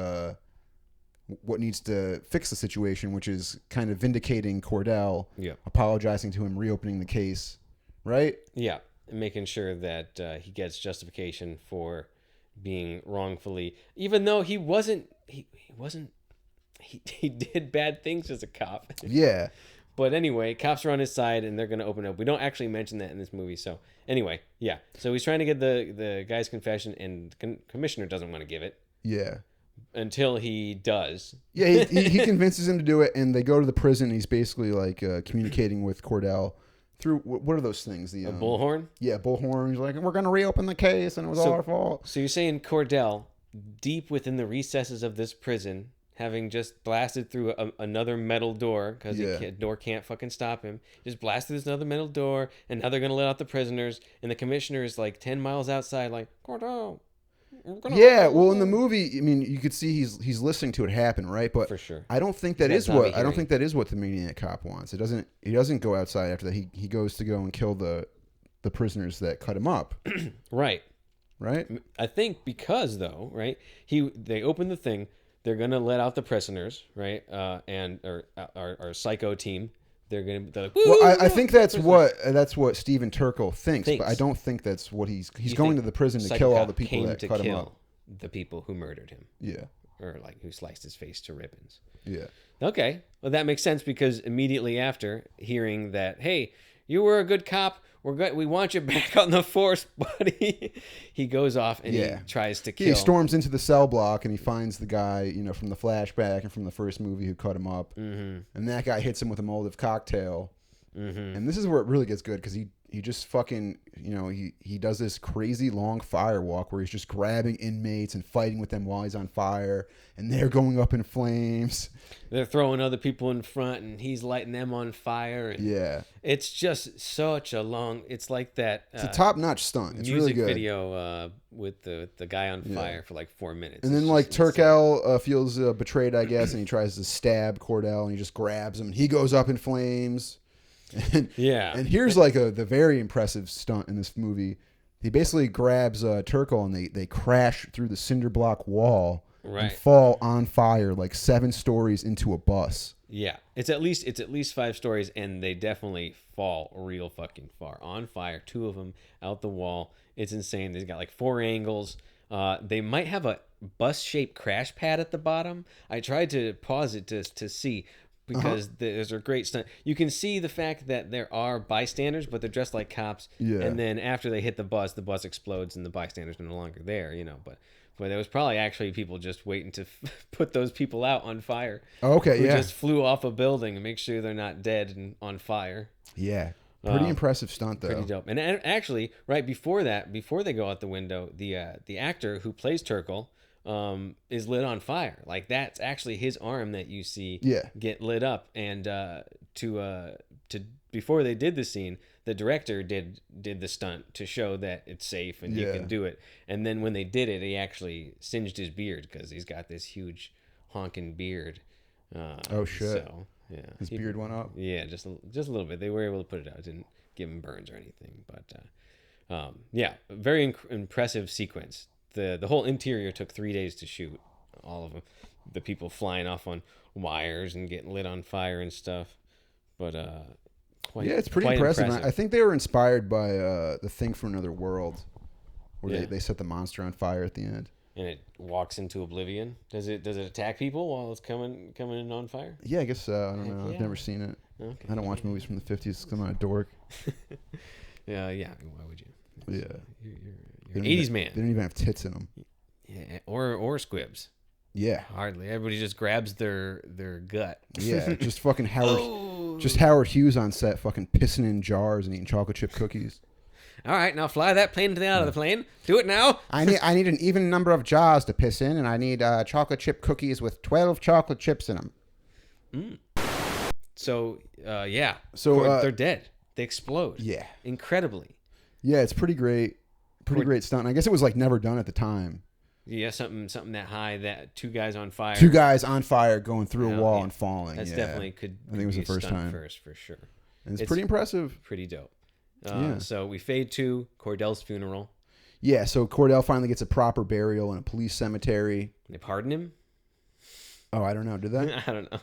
what needs to fix the situation, which is kind of vindicating Cordell, apologizing to him, reopening the case, right? Yeah, and making sure that he gets justification for being wrongfully... Even though he wasn't... He did bad things as a cop. Yeah. But anyway, cops are on his side, and they're going to open up. We don't actually mention that in this movie. So anyway, yeah. So he's trying to get the guy's confession, and commissioner doesn't want to give it. Yeah. Until he does. Yeah, he convinces him to do it, and they go to the prison. And he's basically like communicating with Cordell through what are those things? The bullhorn. Yeah, bullhorn. He's like, we're gonna reopen the case, and it was all our fault. So you're saying Cordell, deep within the recesses of this prison, having just blasted through another metal door because the door can't fucking stop him, just blasted this another metal door, and now they're gonna let out the prisoners, and the commissioner is like 10 miles outside, like Cordell. Yeah, well, in the movie, I mean, you could see he's listening to it happen, right? But for sure, I don't think that is what the Maniac Cop wants. He doesn't go outside after that. He goes to go and kill the prisoners that cut him up. Right. I think because though, right? They open the thing. They're gonna let out the prisoners, right? And our psycho team. They're like, well, I think that's what Steven Turkel thinks, but I don't think that's what he's going to the prison to kill all the people that cut him up. The people who murdered him. Yeah. Or like who sliced his face to ribbons. Yeah. Okay. Well, that makes sense because immediately after hearing that, hey, you were a good cop, we want you back on the force, buddy. He goes off and he tries to kill. He storms into the cell block and he finds the guy, from the flashback and from the first movie who cut him up. Mm-hmm. And that guy hits him with a Molotov cocktail. Mm-hmm. And this is where it really gets good because he just fucking, he does this crazy long fire walk where he's just grabbing inmates and fighting with them while he's on fire. And they're going up in flames. They're throwing other people in front and he's lighting them on fire. And it's just such a long, it's like that. It's a top-notch stunt. It's really good. Music video with the guy on fire for like 4 minutes. And then like Turkel feels betrayed, I guess, and he tries to stab Cordell and he just grabs him and he goes up in flames. And here's like the very impressive stunt in this movie. He basically grabs Turkel and they crash through the cinder block wall and fall on fire like 7 stories into a bus. Yeah, it's at least 5 stories, and they definitely fall real fucking far on fire. 2 of them out the wall. It's insane. They've got like 4 angles. They might have a bus-shaped crash pad at the bottom. I tried to pause it to see. Because there's a great stunt. You can see the fact that there are bystanders, but they're dressed like cops. Yeah. And then after they hit the bus explodes and the bystanders are no longer there, But there was probably actually people just waiting to put those people out on fire. Oh, okay, who just flew off a building and make sure they're not dead and on fire. Yeah. Pretty impressive stunt, though. Pretty dope. And actually, right before that, before they go out the window, the actor who plays Turkel, is lit on fire. Like that's actually his arm that you see get lit up. And to before they did the scene, the director did the stunt to show that it's safe and you can do it. And then when they did it, he actually singed his beard because he's got this huge honking beard. Oh shit! So yeah, his beard went up. Yeah, just a little bit. They were able to put it out. It didn't give him burns or anything, but very impressive sequence. The whole interior took 3 days to shoot. All of them, the people flying off on wires and getting lit on fire and stuff. But it's pretty impressive. I think they were inspired by the Thing from Another World, where they set the monster on fire at the end. And it walks into oblivion. Does it attack people while it's coming in on fire? Yeah, I guess so. I don't know. Yeah. I've never seen it. Okay. I don't watch movies from the 50s because I'm not a dork. Yeah. Why would you? Yeah. You're an 80s man. They don't even have tits in them. Yeah, or squibs. Yeah. Hardly. Everybody just grabs their gut. Yeah, just fucking Howard Hughes on set fucking pissing in jars and eating chocolate chip cookies. All right, now fly that plane out of the plane. Do it now. I need an even number of jars to piss in, and I need chocolate chip cookies with 12 chocolate chips in them. So, yeah. So they're dead. They explode. Yeah. Incredibly. Yeah, it's pretty great. Great stunt. And I guess it was like never done at the time. Yeah, something that high, that 2 guys on fire. 2 guys on fire going through a wall and falling. That's definitely could. I think it was the first time. First, for sure. And it's pretty impressive. Pretty dope. So we fade to Cordell's funeral. Yeah, so Cordell finally gets a proper burial in a police cemetery. They pardon him? Oh, I don't know. Did they? I don't know.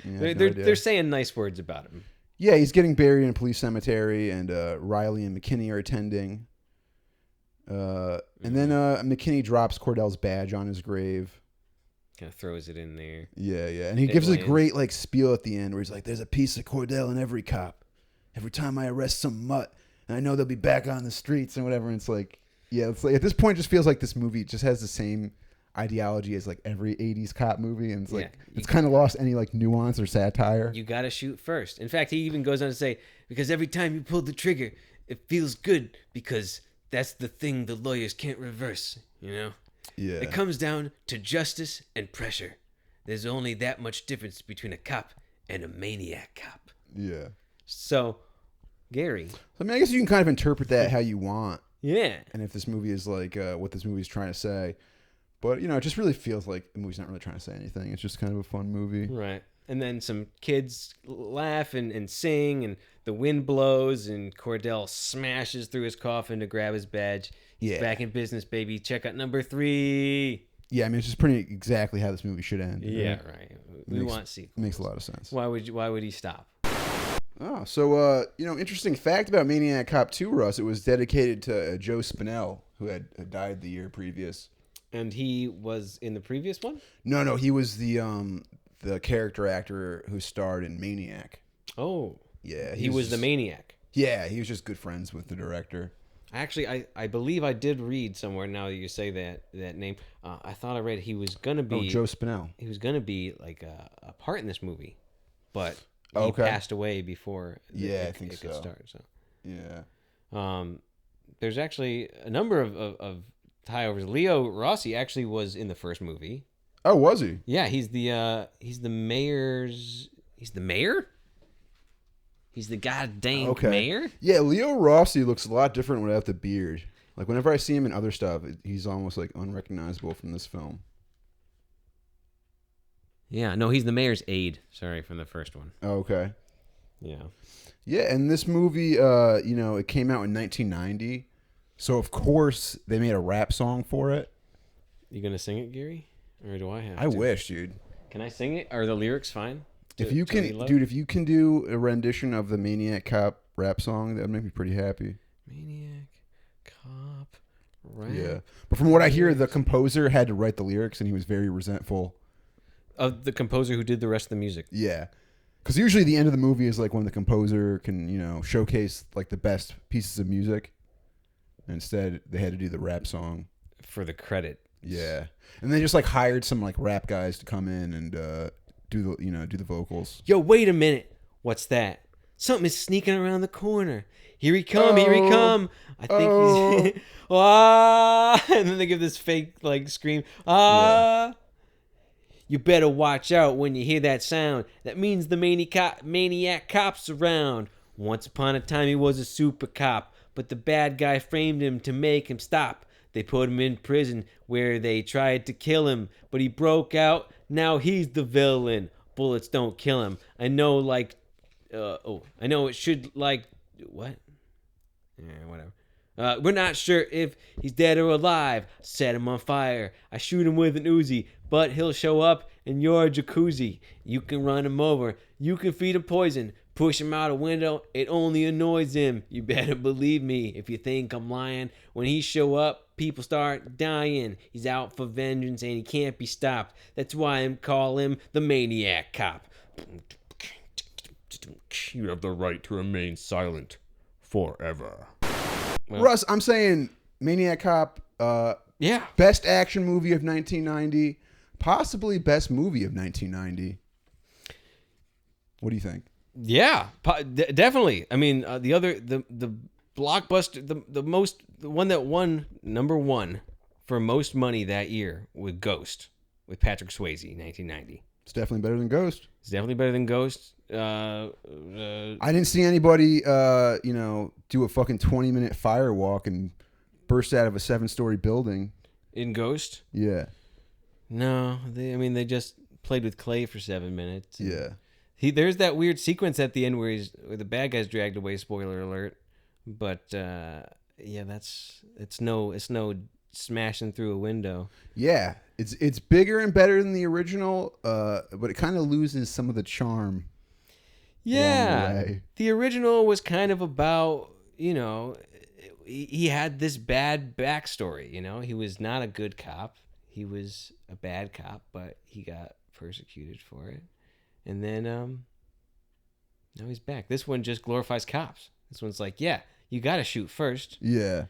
Yeah, they're saying nice words about him. Yeah, he's getting buried in a police cemetery, and Riley and McKinney are attending. And then McKinney drops Cordell's badge on his grave. Kind of throws it in there. Yeah, yeah. And he gives a great like spiel at the end where he's like, there's a piece of Cordell in every cop. Every time I arrest some mutt, and I know they'll be back on the streets and whatever. And it's like, yeah, it's like at this point it just feels like this movie just has the same ideology as like every 80s cop movie. And it's like, it's kind of lost any like nuance or satire. You got to shoot first. In fact, he even goes on to say, because every time you pull the trigger, it feels good because that's the thing the lawyers can't reverse, you know? Yeah. It comes down to justice and pressure. There's only that much difference between a cop and a maniac cop. Yeah. So, Gary. I mean, I guess you can kind of interpret that how you want. Yeah. And if this movie is like what this movie is trying to say. But, you know, it just really feels like the movie's not really trying to say anything. It's just kind of a fun movie. Right. And then some kids laugh and sing, and the wind blows, and Cordell smashes through his coffin to grab his badge. He's back in business, baby. Check out number 3. Yeah, I mean, it's just pretty exactly how this movie should end. Yeah, right. We want sequels. Makes a lot of sense. Why would he stop? Oh, so, you know, interesting fact about Maniac Cop 2, Russ. It was dedicated to Joe Spinell, who had died the year previous. And he was in the previous one? No, he was the character actor who starred in Maniac. Oh. Yeah. He was the Maniac. Yeah, he was just good friends with the director. Actually, I believe I did read somewhere, now that you say that name, I thought I read he was going to be... Oh, Joe Spinell. He was going to be like a part in this movie, but he passed away before I think it could start. So. Yeah. There's actually a number of tie-overs. Leo Rossi actually was in the first movie. Oh, was he? Yeah, he's the mayor's... He's the mayor? He's the goddamn mayor? Yeah, Leo Rossi looks a lot different without the beard. Like, whenever I see him in other stuff, he's almost, like, unrecognizable from this film. Yeah, no, he's the mayor's aide. Sorry, from the first one. Oh, okay. Yeah. Yeah, and this movie, you know, it came out in 1990. So, of course, they made a rap song for it. You gonna sing it, Gary? Or do I have to? I wish, dude. Can I sing it? Are the lyrics fine? If you can do a rendition of the Maniac Cop rap song, that would make me pretty happy. Maniac Cop rap. Yeah. But from what I hear, the composer had to write the lyrics, and he was very resentful. Of the composer who did the rest of the music. Yeah. Because usually the end of the movie is like when the composer can, you know, showcase like the best pieces of music. Instead, they had to do the rap song. For the credit. Yeah. And they just like hired some like rap guys to come in and do the vocals. Yo, wait a minute. What's that? Something is sneaking around the corner. Here he come, here he come. I think he's... ah! And then they give this fake like scream. Ah! Yeah. You better watch out when you hear that sound. That means the Maniac Cop's around. Once upon a time he was a super cop, but the bad guy framed him to make him stop. They put him in prison where they tried to kill him, but he broke out. Now he's the villain. Bullets don't kill him. I know, like, I know it should, like, what? Yeah, whatever. We're not sure if he's dead or alive. Set him on fire. I shoot him with an Uzi, but he'll show up in your jacuzzi. You can run him over. You can feed him poison. Push him out a window. It only annoys him. You better believe me if you think I'm lying. When he show up, people start dying. He's out for vengeance and he can't be stopped. That's why I call him the Maniac Cop. You have the right to remain silent forever. Well, Russ, I'm saying Maniac Cop, best action movie of 1990, possibly best movie of 1990. What do you think? Yeah, definitely. I mean, the blockbuster, the one that won number one for most money that year was Ghost with Patrick Swayze, 1990. It's definitely better than Ghost. It's definitely better than Ghost. I didn't see anybody, do a fucking 20-minute firewalk and burst out of a 7-story building. In Ghost? Yeah. No, they just played with clay for 7 minutes. Yeah. There's that weird sequence at the end where the bad guy's dragged away. Spoiler alert. But it's no smashing through a window. Yeah, it's bigger and better than the original, but it kind of loses some of the charm. Yeah, the original was kind of about, he had this bad backstory. He was not a good cop. he was a bad cop, but he got persecuted for it. And then now he's back. This one just glorifies cops. This one's like, yeah, you got to shoot first. Yeah.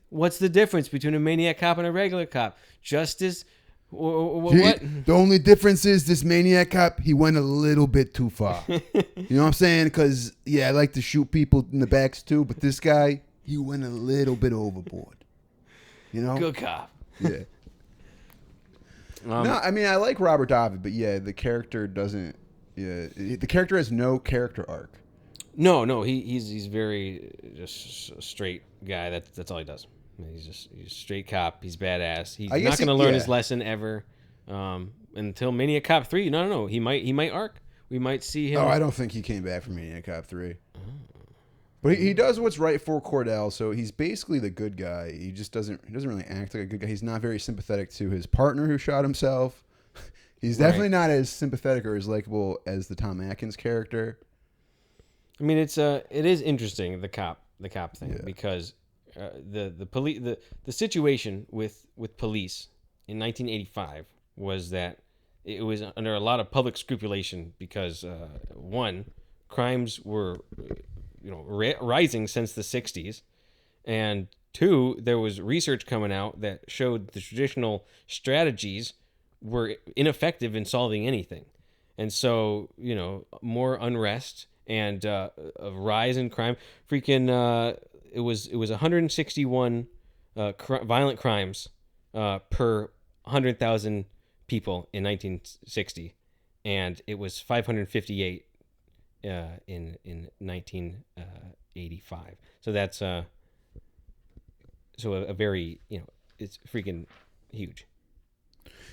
What's the difference between a maniac cop and a regular cop? Justice? What? The only difference is this Maniac Cop, he went a little bit too far. You know what I'm saying? Because, yeah, I like to shoot people in the backs too, but this guy, he went a little bit overboard. You know? Good cop. Yeah. No, I mean, I like Robert Davi, but yeah, the character doesn't. Yeah, the character has no character arc. No, he's very just a straight guy. That's all he does. He's a straight cop. He's badass. He's not going to learn his lesson ever until Maniac Cop 3. No. He might arc. We might see him. Oh, I don't think he came back from Maniac Cop 3. But he does what's right for Cordell, so he's basically the good guy. He just doesn't really act like a good guy. He's not very sympathetic to his partner who shot himself. He's definitely not as sympathetic or as likable as the Tom Atkins character. I mean, it is interesting the cop thing because the situation with police in 1985 was that it was under a lot of public scrupulation because one, crimes were rising since the 60s, and two, there was research coming out that showed the traditional strategies were ineffective in solving anything. And so, more unrest and a rise in crime. Freaking, it was 161 violent crimes per 100,000 people in 1960, and it was 558 in 1985. So that's a very it's freaking huge.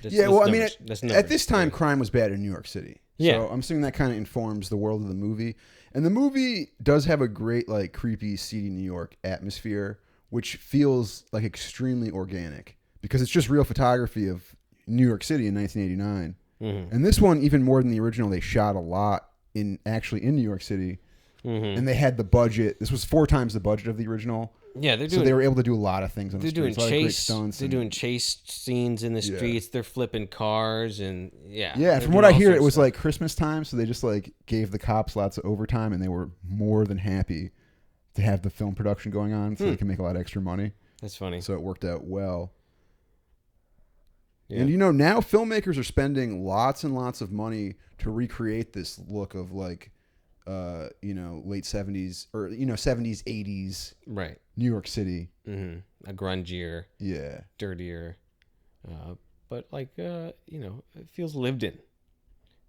At this time, crime was bad in New York City. Yeah. So I'm assuming that kind of informs the world of the movie. And the movie does have a great, like, creepy, seedy New York atmosphere, which feels like extremely organic because it's just real photography of New York City in 1989. Mm-hmm. And this one, even more than the original, they shot a lot in New York City. Mm-hmm. And they had the budget. This was 4 times the budget of the original. Yeah, so they were able to do a lot of things on the streets. They're doing chase scenes in the streets. They're flipping cars and from what I hear, it was like Christmas time, so they just like gave the cops lots of overtime, and they were more than happy to have the film production going on, so they can make a lot of extra money. That's funny. So it worked out well. Yeah. And now filmmakers are spending lots and lots of money to recreate this look of like, late 70s or 70s 80s right New York City. Mm-hmm. A grungier, dirtier, but like it feels lived in.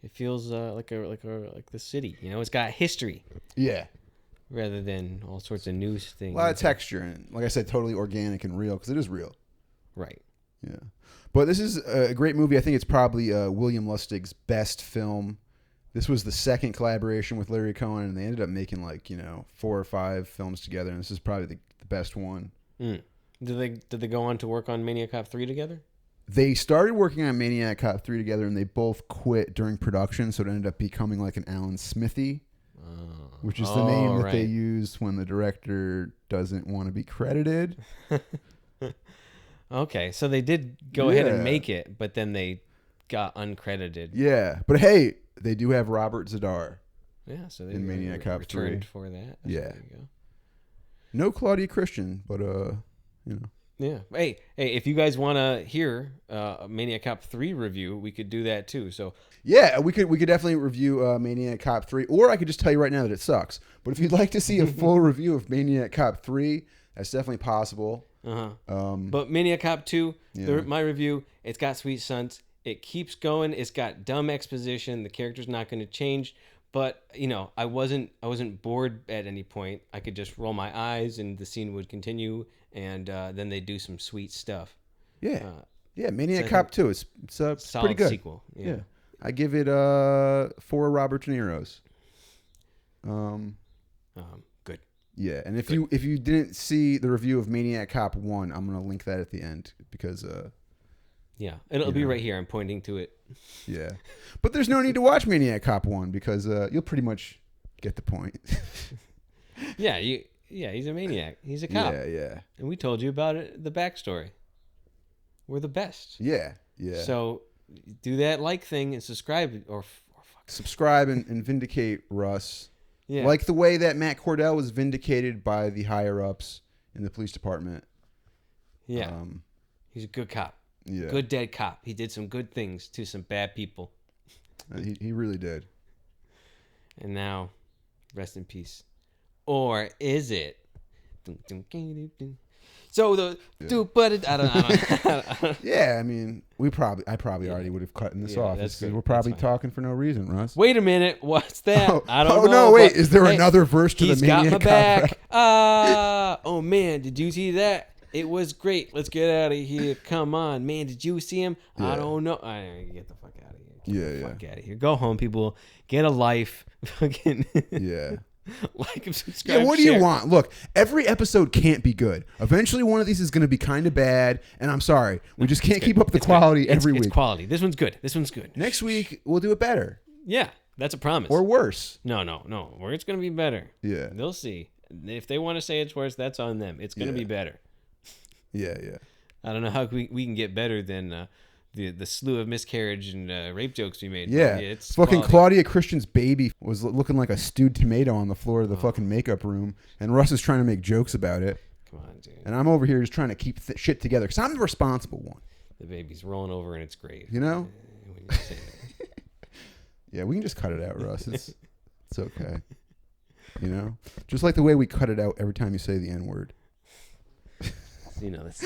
It feels like the city. It's got history. Yeah. Rather than all sorts of news things. A lot of texture and, like I said, totally organic and real because it is real. Right. Yeah. But this is a great movie. I think it's probably William Lustig's best film. This was the second collaboration with Larry Cohen, and they ended up making 4 or 5 films together, and this is probably the best one. Mm. Did they go on to work on Maniac Cop 3 together? They started working on Maniac Cop 3 together, and they both quit during production, so it ended up becoming like an Alan Smithy, which is the name that they use when the director doesn't want to be credited. Okay, so they did go ahead and make it, but then they got uncredited. Yeah, but hey, they do have Robert Zadar. Yeah, so they in Maniac Cop 3 returned for that. There you go. No Claudia Christian, but Yeah. Hey, if you guys want to hear a Maniac Cop 3 review, we could do that too. So yeah, we could definitely review Maniac Cop 3, or I could just tell you right now that it sucks. But if you'd like to see a full review of Maniac Cop 3, that's definitely possible. But Maniac Cop 2, my review, it's got sweet stunts. It keeps going. It's got dumb exposition. The character's not going to change. But, I wasn't bored at any point. I could just roll my eyes and the scene would continue, and then they do some sweet stuff. Yeah. Maniac Cop 2. It's pretty good. Sequel. Yeah. I give it 4 Robert De Niro's. Good. Yeah, and if you didn't see the review of Maniac Cop 1, I'm going to link that at the end because yeah, it'll be right here. I'm pointing to it. Yeah. But there's no need to watch Maniac Cop 1 because you'll pretty much get the point. Yeah, he's a maniac. He's a cop. Yeah. And we told you about it, the backstory. We're the best. Yeah. Yeah. So do that like thing and subscribe or fuck. Subscribe and vindicate Russ. Yeah. Like the way that Matt Cordell was vindicated by the higher ups in the police department. Yeah. He's a good cop. Yeah. Good dead cop. He did some good things to some bad people. He really did. And now, rest in peace. Or is it? So the I don't. Yeah, I mean, I probably already would have cut this off. That's Because good. we're probably That's fine. talking for no reason, Russ. Wait a minute. What's that? I don't know. Oh no! Wait, but- is there hey, another verse to he's the got Maniac my Cop? back. Oh man, did you see that? It was great. Let's get out of here. Come on, man. Did you see him? Yeah. I don't know. Get the fuck out of here. Get the fuck out of here. Go home, people. Get a life. Fucking Yeah. like and subscribe. Yeah, what do you share. want? Look, every episode can't be good. Eventually, one of these is going to be kind of bad, and I'm sorry. We just can't keep up the quality every week. It's quality. This one's good. This one's good. Next week, we'll do it better. Yeah, that's a promise. Or worse. No. It's going to be better. Yeah. They'll see. If they want to say it's worse, that's on them. It's going to be better. Yeah. I don't know how we can get better than the slew of miscarriage and rape jokes we made. Yeah. It's fucking quality. Claudia Christian's baby was looking like a stewed tomato on the floor of the fucking makeup room, and Russ is trying to make jokes about it. Come on, dude. And I'm over here just trying to keep shit together because I'm the responsible one. The baby's rolling over in its grave. You know? When you say that. Yeah, we can just cut it out, Russ. It's okay. You know? Just like the way we cut it out every time you say the N-word. That's